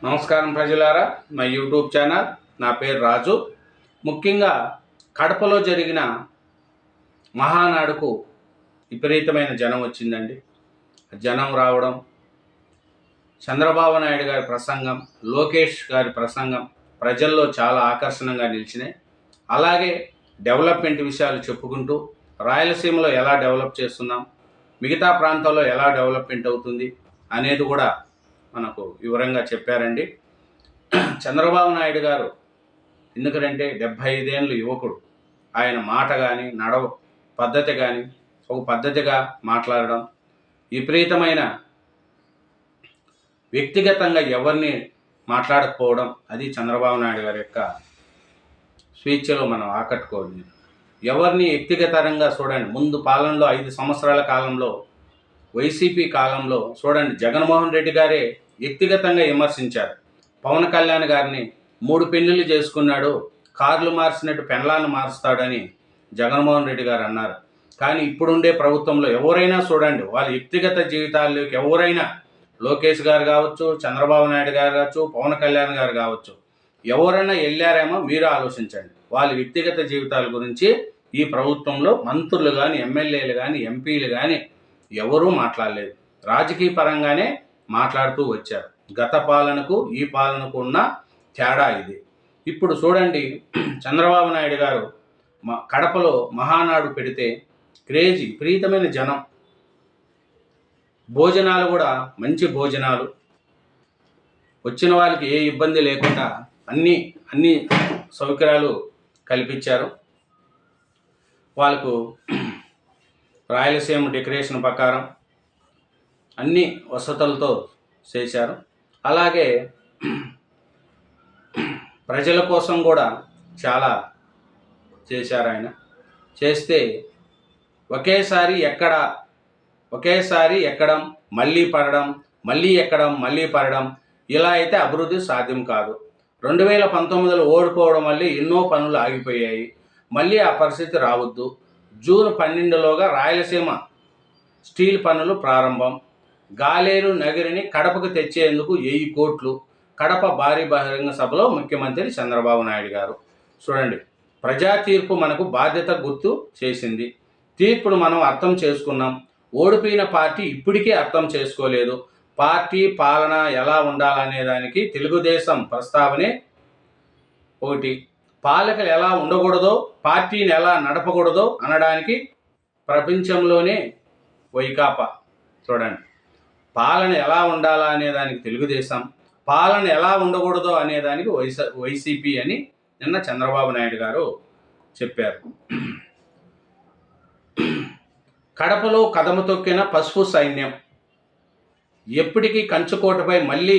నమస్కారం ప్రజలారా, మా యూట్యూబ్ ఛానల్. నా పేరు రాజు. ముఖ్యంగా కడపలో జరిగిన మహానాడుకు విపరీతమైన జనం వచ్చిందండి. జనం రావడం, చంద్రబాబు నాయుడు గారి ప్రసంగం, లోకేష్ గారి ప్రసంగం ప్రజల్లో చాలా ఆకర్షణంగా నిలిచినాయి. అలాగే డెవలప్మెంట్ విషయాలు చెప్పుకుంటూ రాయలసీమలో ఎలా డెవలప్ చేస్తున్నాం, మిగతా ప్రాంతాల్లో ఎలా డెవలప్మెంట్ అవుతుంది అనేది కూడా మనకు వివరంగా చెప్పారండి. చంద్రబాబు నాయుడు గారు ఎందుకంటే 75 ఏళ్ళ యువకుడు. ఆయన మాట కానీ నడవ పద్ధతి కానీ ఒక పద్ధతిగా మాట్లాడడం, విపరీతమైన వ్యక్తిగతంగా ఎవరిని మాట్లాడకపోవడం, అది చంద్రబాబు నాయుడు గారి యొక్క స్వేచ్ఛలో మనం ఆకట్టుకోవాలి. ఎవరిని వ్యక్తిగతంగా చూడండి. ముందు పాలనలో 5 సంవత్సరాల కాలంలో వైసీపీ కాలంలో చూడండి, జగన్మోహన్ రెడ్డి గారే వ్యక్తిగతంగా విమర్శించారు. పవన్ కళ్యాణ్ గారిని 3 పెళ్లిళ్ళు చేసుకున్నాడు, కార్లు మార్చినట్టు పెండ్లాలను మారుస్తాడని జగన్మోహన్ రెడ్డి గారు అన్నారు. కానీ ఇప్పుడుండే ప్రభుత్వంలో ఎవరైనా చూడండి, వాళ్ళ వ్యక్తిగత జీవితాల్లోకి ఎవరైనా, లోకేష్ గారు కావచ్చు, చంద్రబాబు నాయుడు గారు కావచ్చు, పవన్ కళ్యాణ్ గారు కావచ్చు, ఎవరైనా వెళ్ళారేమో మీరు ఆలోచించండి. వాళ్ళ వ్యక్తిగత జీవితాల గురించి ఈ ప్రభుత్వంలో మంత్రులు కానీ, ఎమ్మెల్యేలు కానీ, ఎంపీలు కానీ ఎవరూ మాట్లాడలేదు. రాజకీయ పరంగానే మాట్లాడుతూ వచ్చారు. గత పాలనకు ఈ పాలనకు ఉన్న తేడా ఇది. ఇప్పుడు చూడండి, చంద్రబాబు నాయుడు గారు కడపలో మహానాడు పెడితే క్రేజీ, విపరీతమైన జనం, భోజనాలు కూడా మంచి భోజనాలు, వచ్చిన వాళ్ళకి ఏ ఇబ్బంది లేకుండా అన్ని సౌకర్యాలు కల్పించారు. వాళ్ళకు రాయలసీమ డెకరేషన్ ప్రకారం అన్ని వసతులతో చేశారు. అలాగే ప్రజల కోసం కూడా చాలా చేశారు. ఆయన చేస్తే ఒకేసారి ఎక్కడం, మళ్ళీ పడడం, మళ్ళీ ఎక్కడం, మళ్ళీ పడడం, ఇలా అయితే అభివృద్ధి సాధ్యం కాదు. 2019లో ఓడిపోవడం వల్ల ఎన్నో పనులు ఆగిపోయాయి. మళ్ళీ ఆ పరిస్థితి రావద్దు. జూన్ 12లోగా రాయలసీమ స్టీల్ పనులు ప్రారంభం. గాలేరు నగరిని కడపకు తెచ్చేందుకు 1000 కోట్లు. కడప భారీ బహిరంగ సభలో ముఖ్యమంత్రి చంద్రబాబు నాయుడు గారు. చూడండి, ప్రజా తీర్పు మనకు బాధ్యత గుర్తు చేసింది. తీర్పును మనం అర్థం చేసుకున్నాం. ఓడిపోయిన పార్టీ ఇప్పటికీ అర్థం చేసుకోలేదు. పార్టీ పాలన ఎలా ఉండాలనే దానికి తెలుగుదేశం ప్రస్తావనే ఒకటి. పాలకులు ఎలా ఉండకూడదో, పార్టీని ఎలా నడపకూడదో అనడానికి ప్రపంచంలోనే వైకాపా. చూడండి, పాలన ఎలా ఉండాలా అనేదానికి తెలుగుదేశం, పాలన ఎలా ఉండకూడదో అనేదానికి వైసీపీ అని నిన్న చంద్రబాబు నాయుడు గారు చెప్పారు. కడపలో కదము తొక్కిన పసుపు సైన్యం. ఎప్పటికీ కంచుకోటపై మళ్ళీ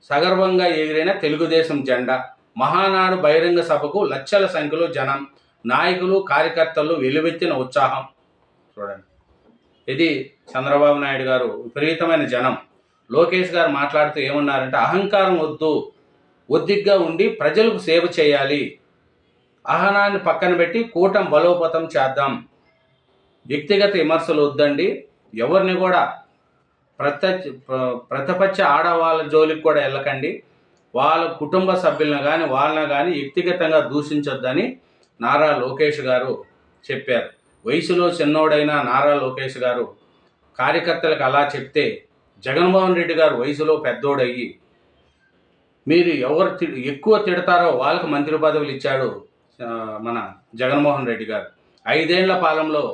సగర్వంగా ఎగిరిన తెలుగుదేశం జెండా. మహానాడు బహిరంగ సభకు లక్షల సంఖ్యలో జనం, నాయకులు, కార్యకర్తలు వెలువెత్తిన ఉత్సాహం. చూడండి, ఇది చంద్రబాబు నాయుడు గారు విపరీతమైన జనం. లోకేష్ గారు మాట్లాడుతూ ఏమన్నారంటే, అహంకారం వద్దు, ఒద్దిగ్గా ఉండి ప్రజలకు సేవ చేయాలి, అహనాన్ని పక్కన పెట్టి కూటమి బలోపేతం చేద్దాం, వ్యక్తిగత విమర్శలు వద్దండి, ఎవరిని కూడా ప్రతిపక్ష ఆడవాళ్ళ జోలికి కూడా వెళ్ళకండి, వాళ్ళ కుటుంబ సభ్యులను కానీ వాళ్ళని కానీ వ్యక్తిగతంగా దూషించొద్దని నారా లోకేష్ గారు చెప్పారు. వయసులో చిన్నోడైన నారా లోకేష్ గారు కార్యకర్తలకు అలా చెప్తే, జగన్మోహన్ రెడ్డి గారు వయసులో పెద్దోడయ్యి మీరు ఎవరు ఎక్కువ తిడతారో వాళ్ళకు మంత్రి పదవులు ఇచ్చాడు మన జగన్మోహన్ రెడ్డి గారు. 5 ఏళ్ల పాలనలో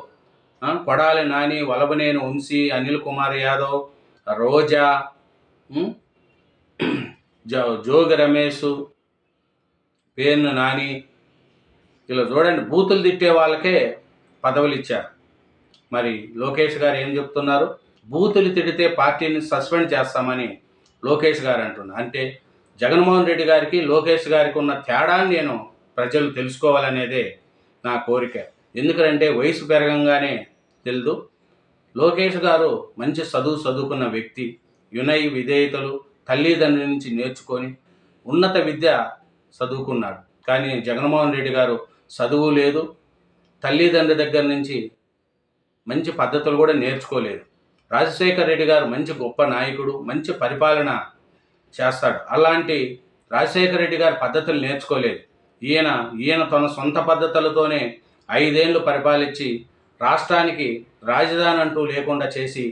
కొడాలి నాని, వలభనేని వంశీ, అనిల్ కుమార్ యాదవ్, రోజా, జోగి రమేష్, పేర్ను నాని, ఇలా చూడండి, బూతులు తిట్టే వాళ్ళకే పదవులు ఇచ్చారు. మరి లోకేష్ గారు ఏం చెప్తున్నారు? బూతులు తిడితే పార్టీని సస్పెండ్ చేస్తామని లోకేష్ గారు అంటున్నారు. అంటే జగన్మోహన్ రెడ్డి గారికి లోకేష్ గారికి ఉన్న తేడాన్ని నేను ప్రజలు తెలుసుకోవాలనేదే నా కోరిక. ఎందుకంటే వయసు పెరగంగానే తెలుదు. లోకేష్ గారు మంచి చదువుకున్న వ్యక్తి, వినయ విధేయతలు తల్లిదండ్రుల నుంచి నేర్చుకొని ఉన్నత విద్య చదువుకున్నాడు. కానీ జగన్మోహన్ రెడ్డి గారు చదువు లేదు, తల్లిదండ్రుల దగ్గర నుంచి మంచి పద్ధతులు కూడా నేర్చుకోలేదు. రాజశేఖర్ రెడ్డి గారు మంచి గొప్ప నాయకుడు, మంచి పరిపాలన చేస్తాడు. అలాంటి రాజశేఖర రెడ్డి గారి పద్ధతులు నేర్చుకోలేదు. ఈయన తన సొంత పద్ధతులతోనే 5 ఏళ్ళు పరిపాలించి రాష్ట్రానికి రాజధాని అంటూ లేకుండా చేసి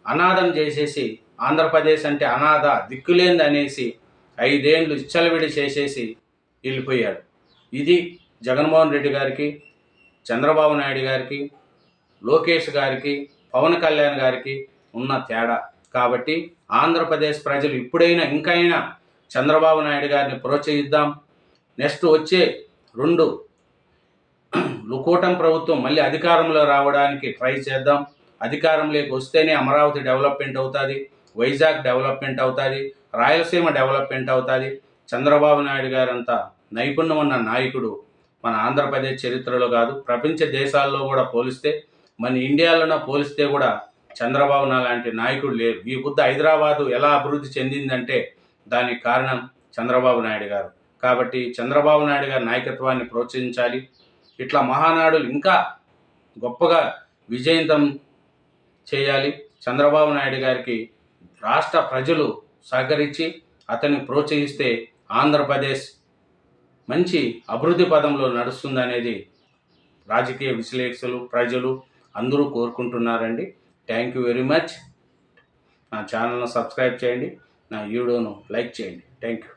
అనాథం చేసేసి, ఆంధ్రప్రదేశ్ అంటే అనాథ దిక్కులేంది అనేసి 5 ఏళ్ళు ఇచ్చలవిడి చేసేసి వెళ్ళిపోయాడు. ఇది జగన్మోహన్ రెడ్డి గారికి, చంద్రబాబు నాయుడు గారికి, లోకేష్ గారికి, పవన్ కళ్యాణ్ గారికి ఉన్న తేడా. కాబట్టి ఆంధ్రప్రదేశ్ ప్రజలు ఇప్పుడైనా ఇంకైనా చంద్రబాబు నాయుడు గారిని ప్రోత్సహిద్దాం. నెక్స్ట్ వచ్చే 2 కూటమి ప్రభుత్వం మళ్ళీ అధికారంలో రావడానికి ట్రై చేద్దాం. అధికారంలోకి వస్తేనే అమరావతి డెవలప్మెంట్ అవుతుంది, వైజాగ్ డెవలప్మెంట్ అవుతుంది, రాయలసీమ డెవలప్మెంట్ అవుతుంది. చంద్రబాబు నాయుడు గారంతా నైపుణ్యం ఉన్న నాయకుడు మన ఆంధ్రప్రదేశ్ చరిత్రలో కాదు, ప్రపంచ దేశాల్లో కూడా పోలిస్తే, మన ఇండియాలోనే పోలిస్తే కూడా చంద్రబాబు లాంటి నాయకుడు లేరు. ఈ హైదరాబాదు ఎలా అభివృద్ధి చెందిందంటే దానికి కారణం చంద్రబాబు నాయుడు గారు. కాబట్టి చంద్రబాబు నాయుడు గారి నాయకత్వాన్ని ప్రోత్సహించాలి. ఇట్లా మహానాడులు ఇంకా గొప్పగా విజయవంతం చేయాలి. చంద్రబాబు నాయుడు గారికి రాష్ట్ర ప్రజలు సహకరించి అతన్ని ప్రోత్సహిస్తే ఆంధ్రప్రదేశ్ మంచి అభివృద్ధి పదంలో నడుస్తుందనేది రాజకీయ విశ్లేషకులు, ప్రజలు అందరూ కోరుకుంటున్నారండి. Thank you very much. నా ఛానల్ను సబ్స్క్రైబ్ చేయండి, నా వీడియోను లైక్ చేయండి. Thank you.